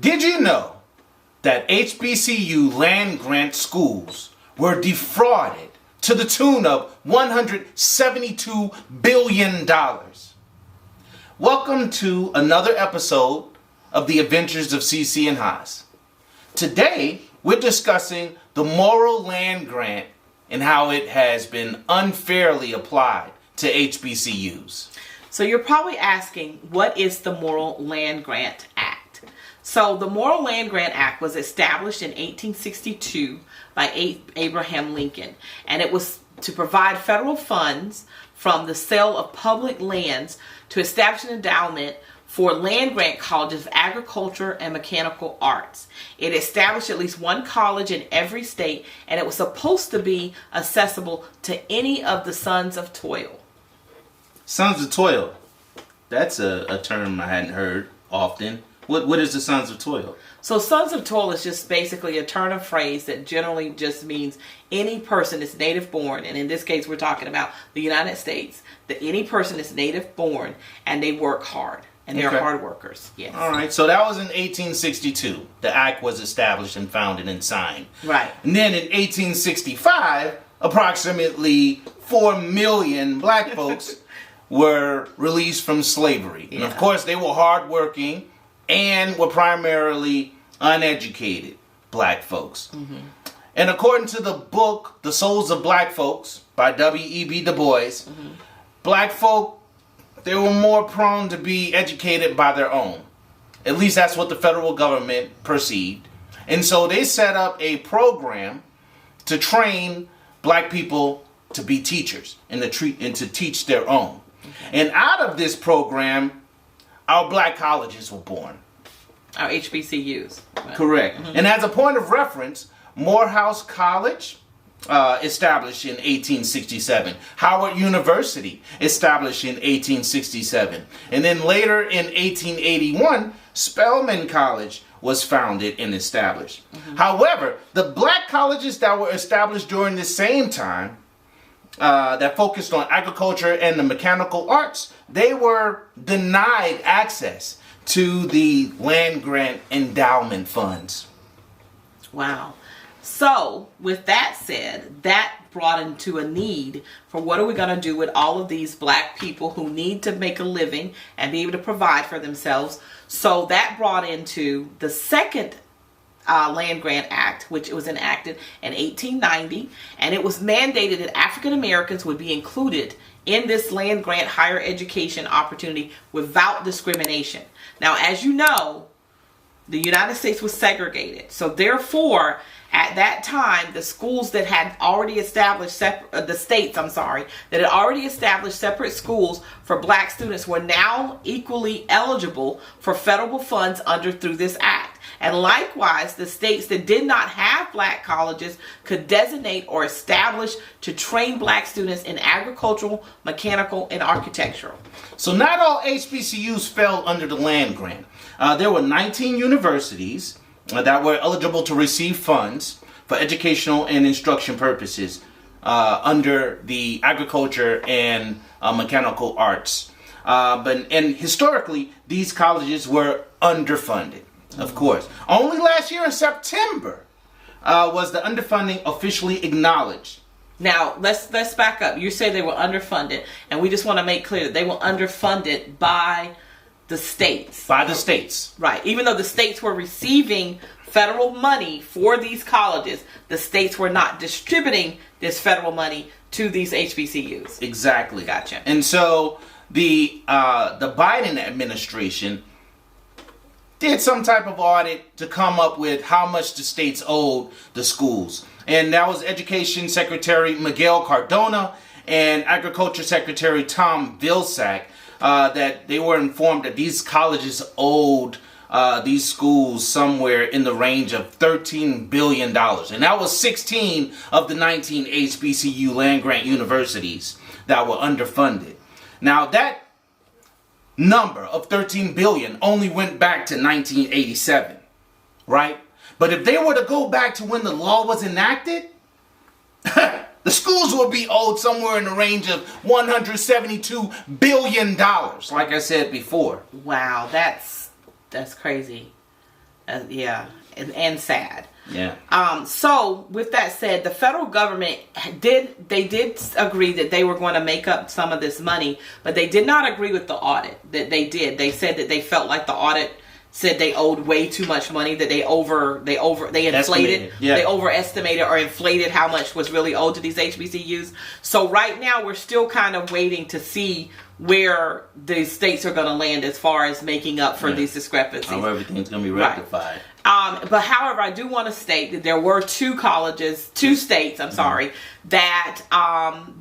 Did you know that HBCU land-grant schools were defrauded to the tune of $172 billion? Welcome to another episode of the Adventures of Cece and Hass. Today, we're discussing the Morrill Land-Grant and how it has been unfairly applied to HBCUs. So you're probably asking, what is the Morrill Land-Grant Act? So the Morrill Land-Grant Act was established in 1862 by Abraham Lincoln, and it was to provide federal funds from the sale of public lands to establish an endowment for land-grant colleges of agriculture and mechanical arts. It established at least one college in every state, and it was supposed to be accessible to any of the sons of Toil. Sons of Toil. That's a term I hadn't heard often. What is the Sons of Toil? So Sons of Toil is just basically a turn of phrase that generally just means any person that's native born, and in this case we're talking about the United States, that any person that's native born and they work hard. And they're hard workers. Yes. All right. So that was in 1862. The act was established and founded and signed. Right. And then in 1865, approximately 4 million black folks were released from slavery. Yeah. And of course, they were hardworking and were primarily uneducated black folks. Mm-hmm. And according to the book, The Souls of Black Folks by W.E.B. Du Bois, black folk, they were more prone to be educated by their own. At least that's what the federal government perceived. And so they set up a program to train black people to be teachers and to teach their own. Okay. And out of this program, our black colleges were born. Our HBCUs. Right. Correct. Mm-hmm. And as a point of reference, Morehouse College, established in 1867. Howard University, established in 1867. And then later in 1881, Spelman College was founded and established. Mm-hmm. However, the black colleges that were established during the same time, that focused on agriculture and the mechanical arts, they were denied access to the land-grant endowment funds. Wow. So, with that said, that brought into a need for what are we going to do with all of these black people who need to make a living and be able to provide for themselves. So that brought into the second Land Grant Act, which was enacted in 1890, and it was mandated that African Americans would be included in this land grant higher education opportunity without discrimination. Now, as you know, the United States was segregated. So therefore, at that time, the schools that had already established that had already established separate schools for black students were now equally eligible for federal funds through this act. And likewise, the states that did not have black colleges could designate or establish to train black students in agricultural, mechanical, and architectural. So not all HBCUs fell under the land grant. There were 19 universities that were eligible to receive funds for educational and instruction purposes under the agriculture and mechanical arts. And historically, these colleges were underfunded, of course. Only last year in September was the underfunding officially acknowledged. Now, let's back up. You say they were underfunded, and we just want to make clear that they were underfunded by the states. By the states. Right. Even though the states were receiving federal money for these colleges, the states were not distributing this federal money to these HBCUs. Exactly. Gotcha. And so the Biden administration did some type of audit to come up with how much the states owed the schools. And that was Education Secretary Miguel Cardona and Agriculture Secretary Tom Vilsack. That they were informed that these colleges owed these schools somewhere in the range of $13 billion. And that was 16 of the 19 HBCU land-grant universities that were underfunded. Now, that number of $13 billion only went back to 1987, right? But if they were to go back to when the law was enacted, the schools will be owed somewhere in the range of $172 billion, like I said before. Wow, that's crazy. Yeah, and sad. Yeah. So with that said, the federal government did agree that they were going to make up some of this money, but they did not agree with the audit that they did. They said that they felt like the audit said they owed way too much money, that they inflated, they overestimated or inflated how much was really owed to these HBCUs. So right now we're still kind of waiting to see where the states are going to land as far as making up for these discrepancies. How everything's going to be rectified. But however, I do want to state that there were two states, that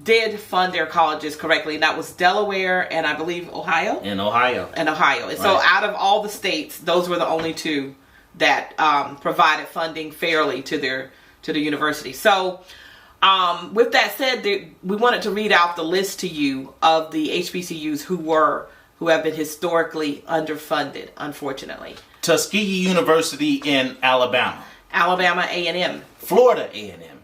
did fund their colleges correctly. And that was Delaware and I believe Ohio. And so out of all the states, those were the only two that provided funding fairly to the university. So with that said, we wanted to read out the list to you of the HBCUs who have been historically underfunded, unfortunately. Tuskegee University in Alabama. Alabama A&M. Florida A&M.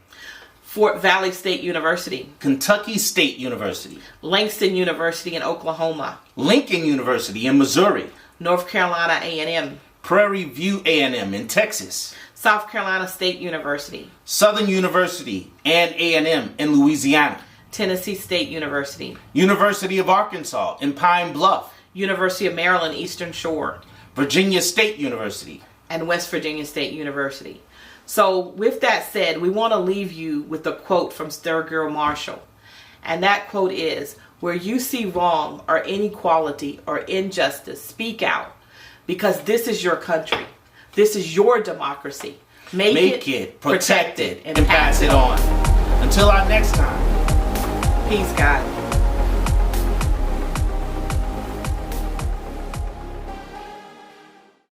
Fort Valley State University. Kentucky State University. Langston University in Oklahoma. Lincoln University in Missouri. North Carolina A&M. Prairie View A&M in Texas. South Carolina State University. Southern University and A&M in Louisiana. Tennessee State University. University of Arkansas in Pine Bluff. University of Maryland Eastern Shore. Virginia State University. And West Virginia State University. So with that said, we want to leave you with a quote from Thurgood Marshall. And that quote is, "Where you see wrong or inequality or injustice, speak out. Because this is your country. This is your democracy. Make it, protect it, and pass it on." Until our next time. Peace, God.